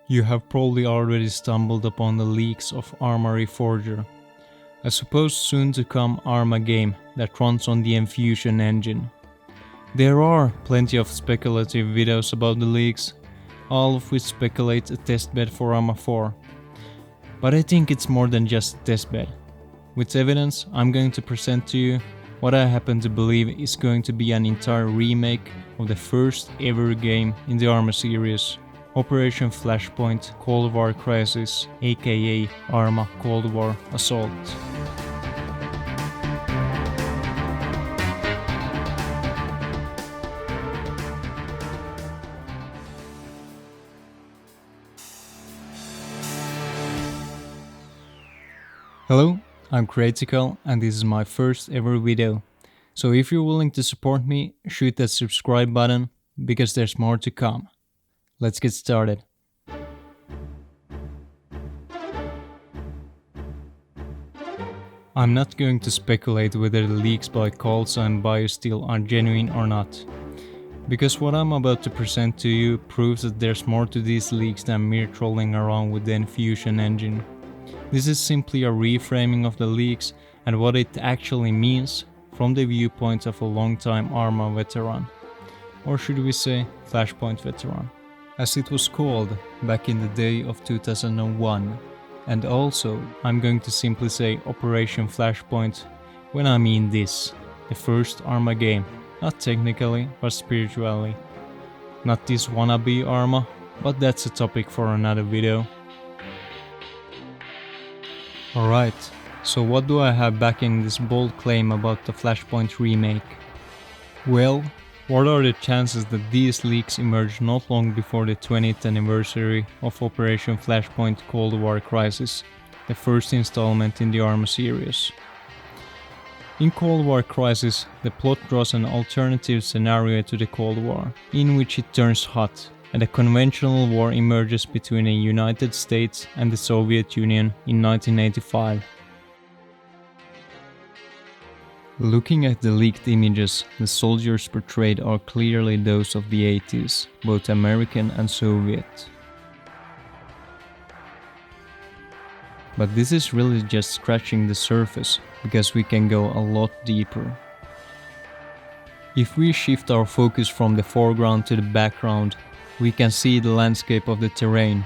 You have probably already stumbled upon the leaks of Arma Reforger, a supposed soon to come Arma game that runs on the Enfusion engine. There are plenty of speculative videos about the leaks, all of which speculate a testbed for Arma 4. But I think it's more than just a testbed. With evidence, I'm going to present to you what I happen to believe is going to be an entire remake of the first ever game in the Arma series, Operation Flashpoint Cold War Crisis, aka Arma Cold War Assault. Hello, I'm Critical and this is my first ever video. So if you're willing to support me, shoot that subscribe button because there's more to come. Let's get started. I'm not going to speculate whether the leaks by Colsa and BioSteel are genuine or not, because what I'm about to present to you proves that there's more to these leaks than mere trolling around with the Enfusion engine. This is simply a reframing of the leaks and what it actually means from the viewpoint of a long-time Arma veteran, or should we say Flashpoint veteran, as it was called back in the day of 2001. And also, I'm going to simply say Operation Flashpoint when I mean this, the first Arma game, not technically but spiritually. Not this wannabe Arma, but that's a topic for another video. Alright, so what do I have backing this bold claim about the Flashpoint remake? Well, what are the chances that these leaks emerged not long before the 20th anniversary of Operation Flashpoint Cold War Crisis, the first installment in the Arma series? In Cold War Crisis, the plot draws an alternative scenario to the Cold War, in which it turns hot, and a conventional war emerges between the United States and the Soviet Union in 1985. Looking at the leaked images, the soldiers portrayed are clearly those of the 80s, both American and Soviet. But this is really just scratching the surface, because we can go a lot deeper. If we shift our focus from the foreground to the background, we can see the landscape of the terrain.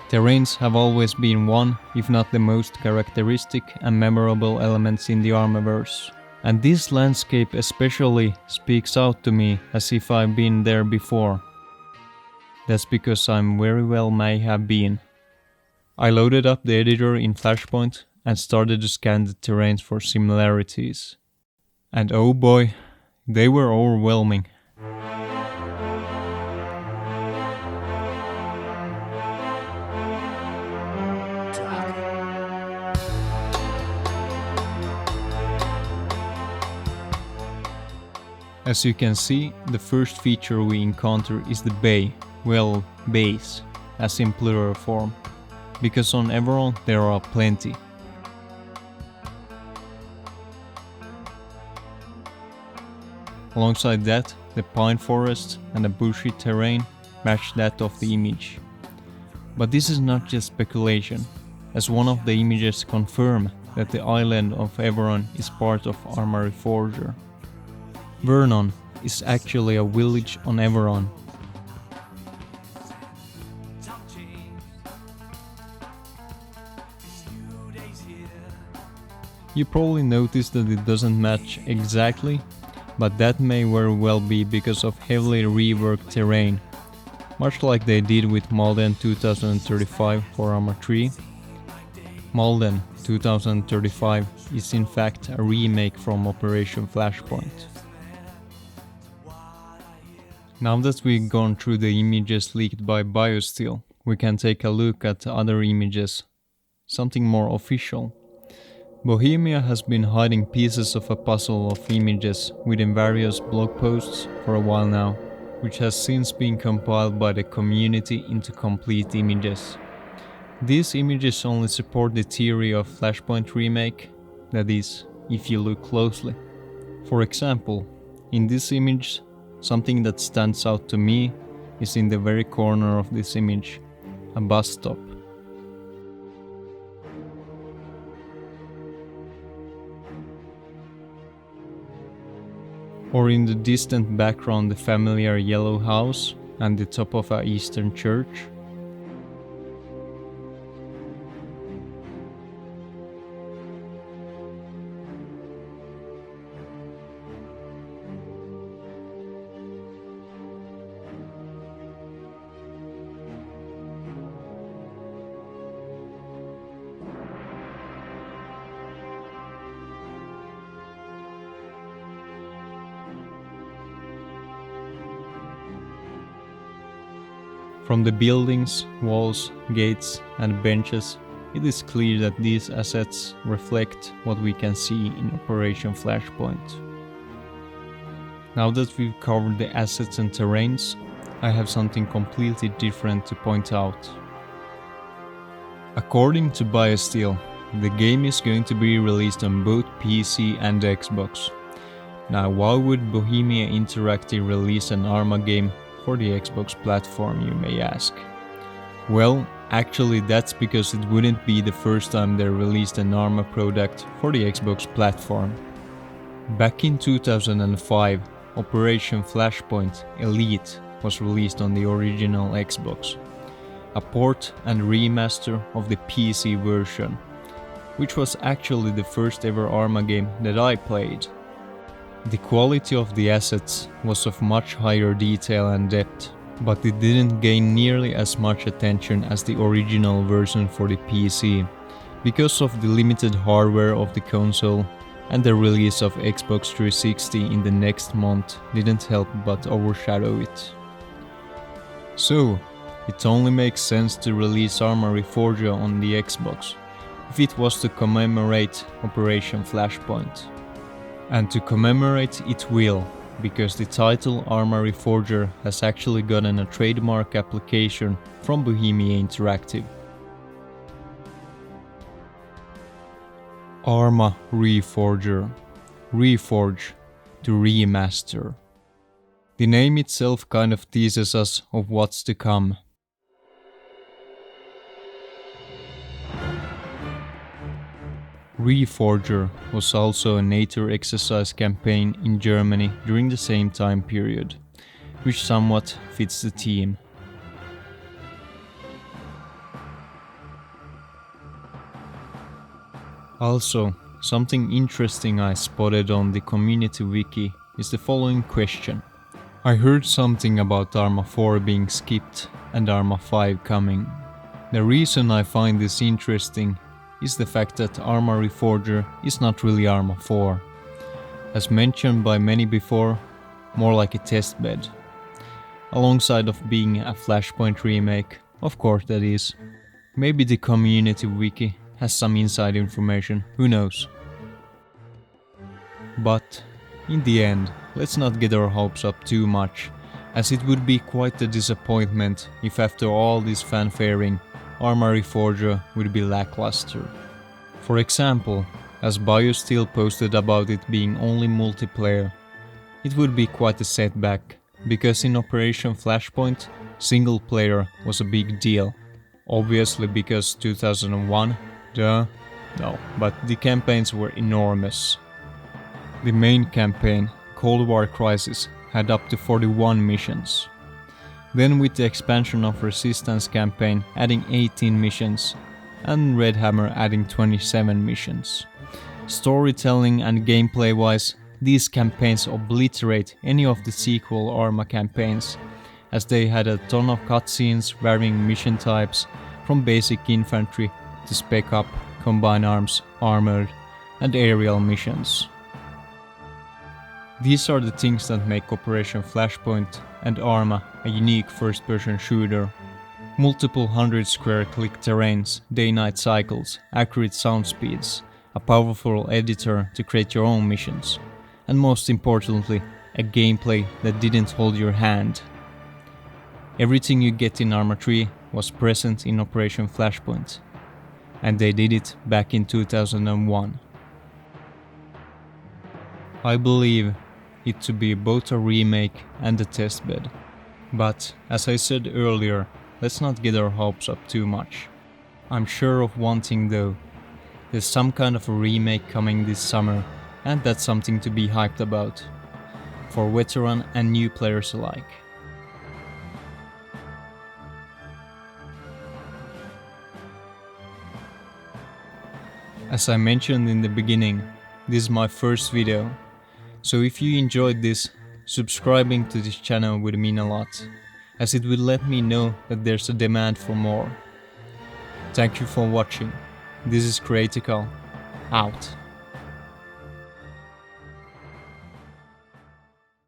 Terrains have always been one, if not the most characteristic and memorable elements in the Armaverse. And this landscape especially speaks out to me as if I've been there before. That's because I'm very well may have been. I loaded up the editor in Flashpoint and started to scan the terrains for similarities. And oh boy, they were overwhelming. As you can see, the first feature we encounter is the bay, well, bays, as in plural form, because on Everon there are plenty. Alongside that, the pine forest and the bushy terrain match that of the image. But this is not just speculation, as one of the images confirm that the island of Everon is part of Arma Reforger. Vernon is actually a village on Everon. You probably noticed that it doesn't match exactly, but that may very well be because of heavily reworked terrain, much like they did with Malden 2035 for Arma 3. Malden 2035 is in fact a remake from Operation Flashpoint. Now that we've gone through the images leaked by BioSteel, we can take a look at other images, something more official. Bohemia has been hiding pieces of a puzzle of images within various blog posts for a while now, which has since been compiled by the community into complete images. These images only support the theory of Flashpoint remake, that is, if you look closely. For example, in this image, something that stands out to me is in the very corner of this image, a bus stop. Or in the distant background the familiar yellow house and the top of an Eastern church. From the buildings, walls, gates and benches, it is clear that these assets reflect what we can see in Operation Flashpoint. Now that we've covered the assets and terrains, I have something completely different to point out. According to BioSteel, the game is going to be released on both PC and Xbox. Now, why would Bohemia Interactive release an Arma game for the Xbox platform, you may ask? Well, actually that's because it wouldn't be the first time they released an Arma product for the Xbox platform. Back in 2005, Operation Flashpoint Elite was released on the original Xbox, a port and remaster of the PC version, which was actually the first ever Arma game that I played. The quality of the assets was of much higher detail and depth, but it didn't gain nearly as much attention as the original version for the PC, because of the limited hardware of the console, and the release of Xbox 360 in the next month didn't help but overshadow it. So, it only makes sense to release Arma Reforger on the Xbox, if it was to commemorate Operation Flashpoint. And to commemorate it will, because the title Arma Reforger has actually gotten a trademark application from Bohemia Interactive. Arma Reforger. Reforge, to remaster. The name itself kind of teases us of what's to come. Reforger was also a NATO exercise campaign in Germany during the same time period, which somewhat fits the theme. Also, something interesting I spotted on the community wiki is the following question. I heard something about Arma 4 being skipped and Arma 5 coming. The reason I find this interesting is the fact that Arma Reforger is not really Arma 4. As mentioned by many before, more like a testbed. Alongside of being a Flashpoint remake, of course that is. Maybe the community wiki has some inside information, who knows. But, in the end, let's not get our hopes up too much, as it would be quite a disappointment if after all this fanfaring, Arma Reforger would be lackluster. For example, as BioSteel posted about it being only multiplayer, it would be quite a setback, because in Operation Flashpoint, single player was a big deal. Obviously because 2001, no, but the campaigns were enormous. The main campaign, Cold War Crisis, had up to 41 missions. Then with the expansion of Resistance campaign adding 18 missions, and Red Hammer adding 27 missions. Storytelling and gameplay wise, these campaigns obliterate any of the sequel Arma campaigns, as they had a ton of cutscenes varying mission types, from basic infantry to spec up, combined arms, armored, and aerial missions. These are the things that make Operation Flashpoint and Arma a unique first-person shooter. Multiple 100-square-click terrains, day-night cycles, accurate sound speeds, a powerful editor to create your own missions, and most importantly, a gameplay that didn't hold your hand. Everything you get in Arma 3 was present in Operation Flashpoint, and they did it back in 2001. I believe it to be both a remake and a testbed. But, as I said earlier, let's not get our hopes up too much. I'm sure of one thing though, there's some kind of a remake coming this summer, and that's something to be hyped about, for veteran and new players alike. As I mentioned in the beginning, this is my first video, so if you enjoyed this, subscribing to this channel would mean a lot, as it will let me know that there's a demand for more. Thank you for watching. This is Critical, out.